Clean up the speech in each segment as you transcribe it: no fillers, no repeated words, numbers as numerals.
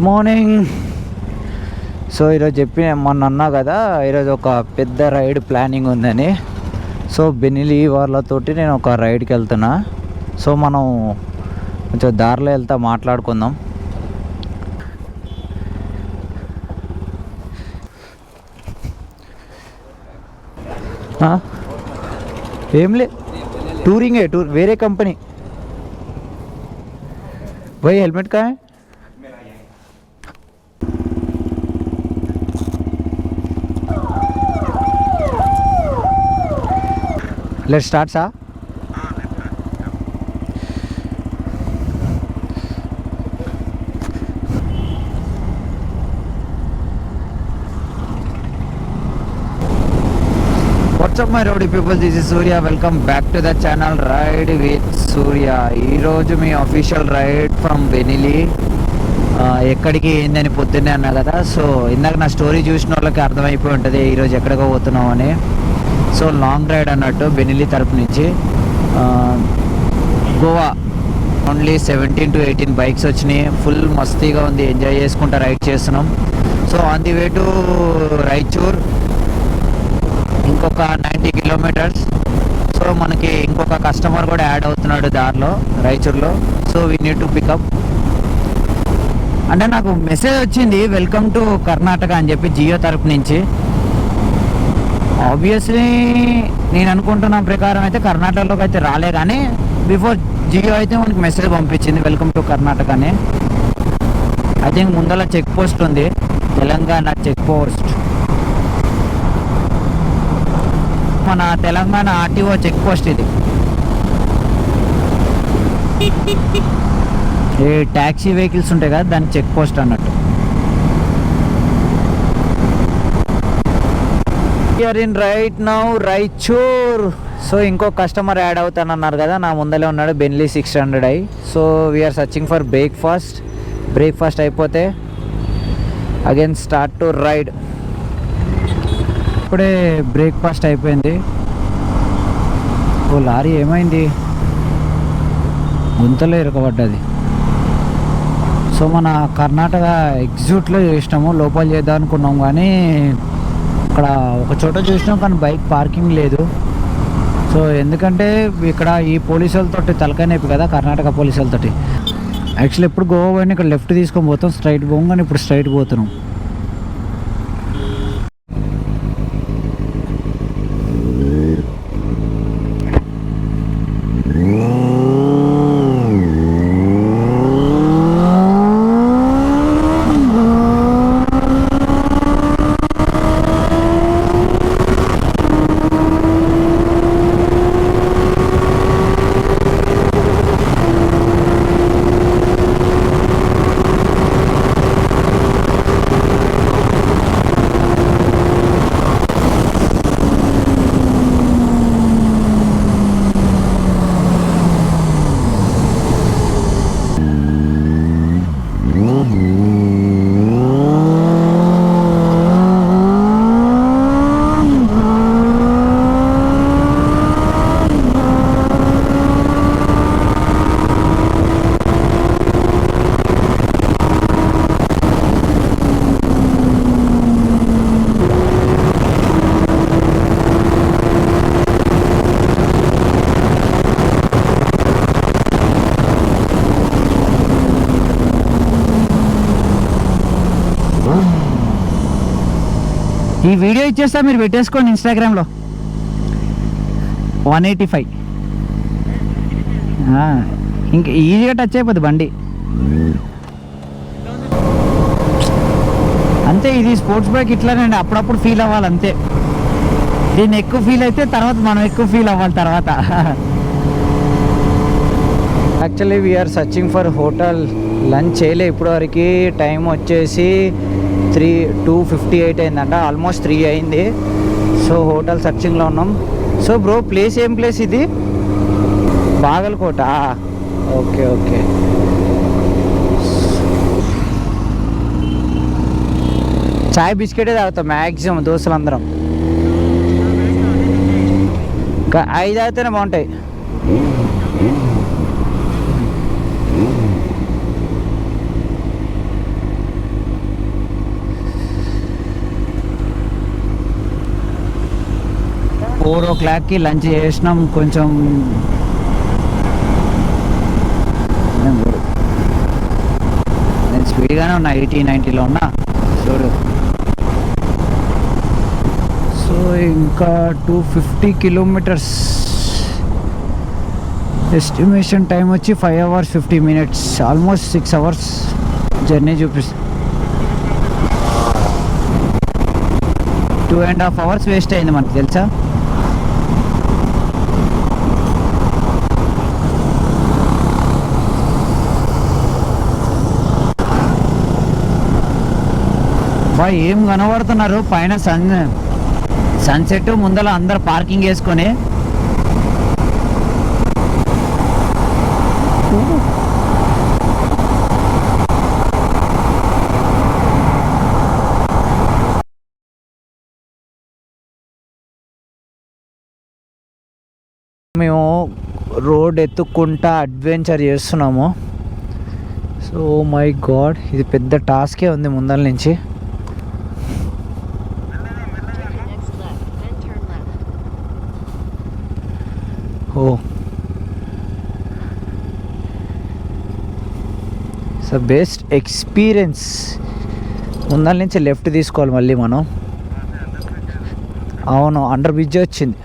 Morning. So ఈరోజు మొన్న అన్నా కదా, ఈరోజు ఒక పెద్ద రైడ్ ప్లానింగ్ ఉందని. సో బెనిలీ వాళ్ళతోటి నేను ఒక రైడ్కి వెళ్తున్నా. సో మనం కొంచెం దారిలో వెళ్తా మాట్లాడుకుందాం. ఏం లే, టూరింగే, వేరే కంపెనీ. भाई हेलमेट कहाँ है? लेट्स स्टार्ट सा. What's up my rowdy people, this is Surya. Welcome back to the channel Ride with Surya. ఈ రోజు మీ అఫీషియల్ రైడ్ ఫ్రమ్ బెనిలీ. ఎక్కడికి ఏందని పొద్దున్నే అన్నా కదా. సో ఇందాక నా స్టోరీ చూసిన వాళ్ళకి అర్థమైపోయి ఉంటుంది ఈరోజు ఎక్కడికో పోతున్నాం అని. సో లాంగ్ రైడ్ అన్నట్టు బెనిలీ తరపు నుంచి గోవా. ఓన్లీ 17 to 18 బైక్స్ వచ్చినాయి. ఫుల్ మస్తీగా ఉంది, ఎంజాయ్ చేసుకుంటూ రైడ్ చేస్తున్నాం. So on the way to Raichur ఇంకొక 90 kilometers. సో మనకి ఇంకొక కస్టమర్ కూడా యాడ్ అవుతున్నాడు దారిలో, రాయచూర్లో. So we need to pick up. అంటే నాకు మెసేజ్ వచ్చింది వెల్కమ్ టు కర్ణాటక అని చెప్పి జియో తరపు నుంచి. ఆబ్వియస్లీ నేను అనుకుంటున్న ప్రకారం అయితే కర్ణాటకలోకి అయితే రాలే, కానీ బిఫోర్ జియో అయితే మనకి మెసేజ్ పంపించింది వెల్కమ్ టు కర్ణాటక అని. ఐ థింక్ ముందర చెక్ పోస్ట్ ఉంది, తెలంగాణ చెక్ పోస్ట్. మన తెలంగాణ ఆర్టీఓ చెక్ పోస్ట్ ఇది. ఏ ట్యాక్సీ వెహికల్స్ ఉంటాయి కదా, దాని చెక్ పోస్ట్ అన్నట్టు. Here in right now Raichur. So ఇంకో కస్టమర్ యాడ్ అవుతానన్నారు కదా, నా ముందలే ఉన్నాడు, Benelli 600i. So we are searching for breakfast అయిపోతే అగైన్ స్టార్ట్ టు రైడ్. ఇప్పుడే బ్రేక్ఫాస్ట్ అయిపోయింది. ఓ లారీ ఏమైంది, గుంతలో ఇరకబడ్డది. సో మన కర్ణాటక ఎగ్జిక్యూట్లో చేసినాము, లోపల చేద్దాం అనుకున్నాం, కానీ అక్కడ ఒక చోట చూసినాం కానీ బైక్ పార్కింగ్ లేదు. సో ఎందుకంటే ఇక్కడ ఈ పోలీసులతోటి తలకాయ నొప్పి కదా, కర్ణాటక పోలీసులతోటి. యాక్చువల్లీ ఎప్పుడు గోవా పోయినా ఇక్కడ లెఫ్ట్ తీసుకొని పోతాం, స్ట్రైట్ పోం, కానీ ఇప్పుడు స్ట్రైట్ పోతున్నాం. ఈ వీడియో ఇచ్చేస్తా, మీరు పెట్టేసుకోండి ఇన్స్టాగ్రామ్లో. 185 ఇంకా ఈజీగా టచ్ అయిపోద్ది బండి. అంతే, ఇది స్పోర్ట్స్ బైక్ ఇట్లానండి, అప్పుడప్పుడు ఫీల్ అవ్వాలి అంతే. దీన్ని ఎక్కువ ఫీల్ అయితే తర్వాత మనం ఎక్కువ ఫీల్ అవ్వాలి తర్వాత. Actually we are searching for hotel. Lunch చేయలే ఇప్పుడు వరకు. టైం వచ్చేసి 2:58 అయిందంట, ఆల్మోస్ట్ 3 అయింది. సో హోటల్ సర్చింగ్లో ఉన్నాం. సో బ్రో, ప్లేస్ ఏం ప్లేస్ ఇది? బాగల్కోట. Okay okay. చాయ్ బిస్కెటే తాగుతాం మ్యాక్సిమం దోస్తులందరం. 5 తాగితేనే బాగుంటాయి. 4 o'clockకి లంచ్ చేసినాం. కొంచెం నేను స్పీడ్గానే ఉన్నా, 80-90లో ఉన్నా చూడు. సో ఇంకా 250 kilometers. ఎస్టిమేషన్ టైం వచ్చి 5 hours 50 minutes, almost 6 hours journey చూపిస్తుంది. 2.5 hours వేస్ట్ అయింది మనకు తెలుసా. బా ఏం కనబడుతున్నారు పైన సన్సెట్ ముందర అందరు పార్కింగ్ వేసుకొని. మేము రోడ్ ఎత్తుక్కుంటా అడ్వెంచర్ చేస్తున్నాము. సో మై గాడ్, ఇది పెద్ద టాస్కే ఉంది ముందల నుంచి. ఓ సో బెస్ట్ ఎక్స్పీరియన్స్. ముందల నుంచి లెఫ్ట్ తీసుకోవాలి మళ్ళీ మనం. అవును, అండర్ బ్రిడ్జ్ వచ్చింది.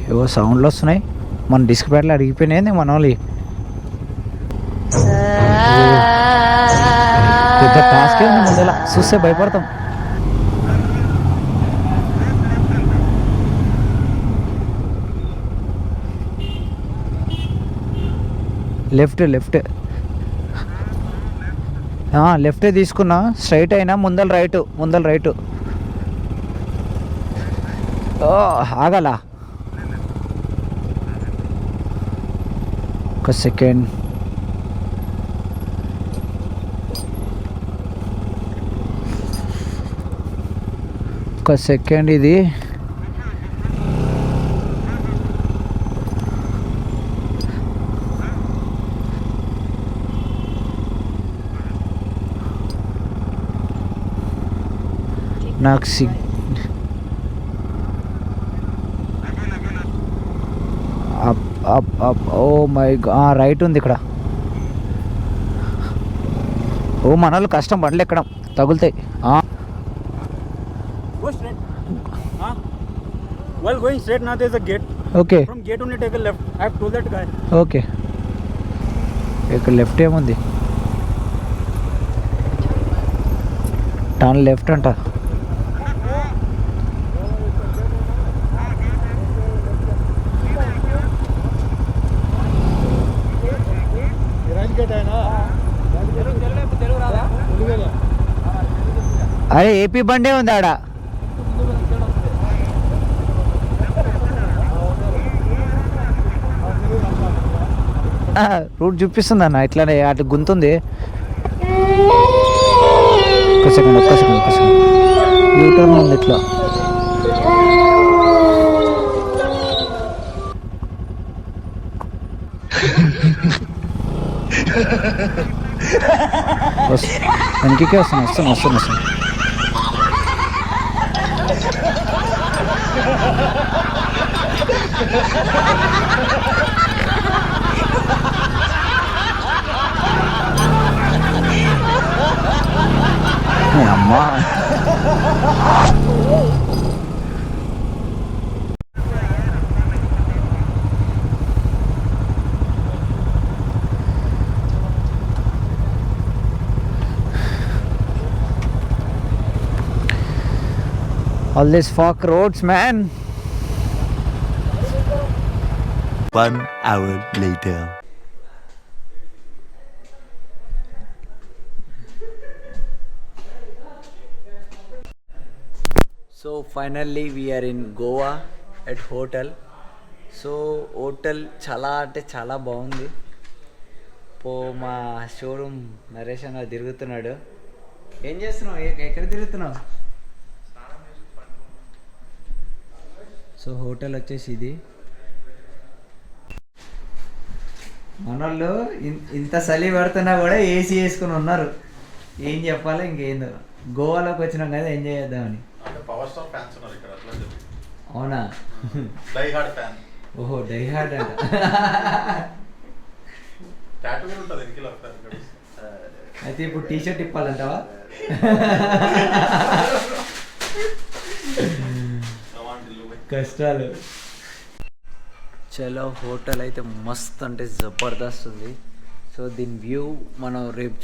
ఏవో సౌండ్లు వస్తున్నాయి. మన డిస్క్ ప్యాడ్లు అడిగిపోయినాయి మన వాళ్ళు. పెద్ద టాస్కే ఉంది ముందర, చూస్తే భయపడతాం. లెఫ్ట్ లెఫ్ట్ లెఫ్టే తీసుకున్నా. స్ట్రైట్ అయినా ముందర రైటు. ఆగలా ఒక సెకండ్. ఇది నాకు అప్ ఓ మై రైట్ ఉంది ఇక్కడ. ఓ మన వాళ్ళు కష్టం బండ్లు ఎక్కడం, తగులుతాయి. While going straight now there is a gate. Okay. From gate only take a left. I have told that guy. Okay. ఇక్కడ లెఫ్ట్ ఏముంది? టర్న్ లెఫ్ట్ అంట. అరే ఏపీ బండే ఉంది ఆడ. రూట్ చూపిస్తుంది అన్న, ఇట్లానే అటు గుంతుంది. ఒక్క సెకండ్ యూటర్న్ ఉంది ఇట్లా. వెనక్కి వస్తాను. అమ్మా all these fork roads, man. 1 hour later. So finally we are in Goa at hotel. So hotel చాలా అంటే చాలా బాగుంది. మా షోరూమ్ నరేష్ అన్న తిరుగుతున్నాడు. ఏం చేస్తున్నావు? ఎక్కడ తిరుగుతున్నావు? సో హోటల్ వచ్చేసి ఇది. మనోళ్ళు ఇంత చలి పడుతున్నా కూడా ఏసీ వేసుకుని ఉన్నారు. ఏం చెప్పాలి ఇంకేందో. గోవాలోకి వచ్చినాం కదా ఎంజాయ్ చేద్దామని. పవర్ స్టార్ ఫ్యాన్స్ ఉన్నారు ఇక్కడ అట్లా చెప్పి. అవునా? Die hard fan. ఓహో డై హార్డ్ అంట. టాటూ కూడా ఉంటుంది ఎన్కిలో ఫ్యాన్ ఇక్కడ. అయితే ఇప్పుడు టీ షర్ట్ ఇప్పాలంటావా? కష్టాలు. చలో హోటల్ అయితే మస్త్ అంటే జబర్దస్త్ ఉంది. సో దీని వ్యూ మనం రేపు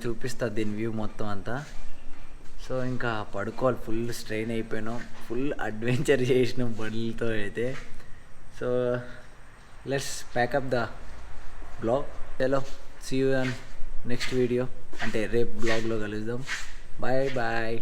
చూపిస్తా దీని వ్యూ మొత్తం అంతా. సో ఇంకా పడుకోవాలి. ఫుల్ స్ట్రెయిన్ అయిపోయినాం. ఫుల్ అడ్వెంచర్ చేసినాం బండ్లతో అయితే. So let's pack up the blog. చలో see you on next video, అంటే రేపు బ్లాగ్లో కలుద్దాం. Bye bye.